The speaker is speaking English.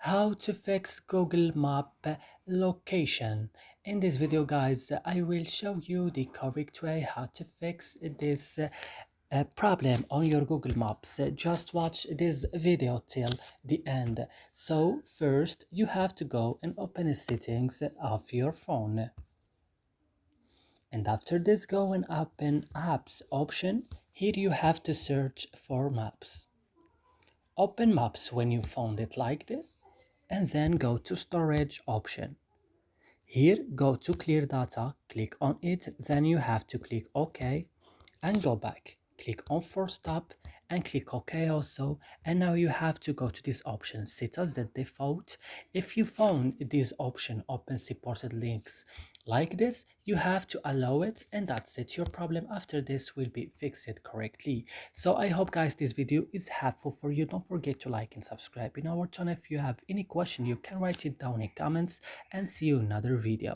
How to fix Google Map location. In this video guys, I will show you the correct way how to fix this problem on your Google Maps. Just watch this video till the end. So first you have to go and open the settings of your phone, and after this go and open apps option. Here you have to search for maps. Open maps when you found it like this, and then go to storage option. Here go to clear data, click on it, then you have to click OK and go back. Click on force stop and click OK also, and now you have to go to this option set as the default. If you found this option open supported links like this, you have to allow it, and that's it. Your problem after this will be fixed correctly. So I hope guys this video is helpful for you. Don't forget to like and subscribe in our channel. If you have any question, you can write it down in comments, and see you in another video.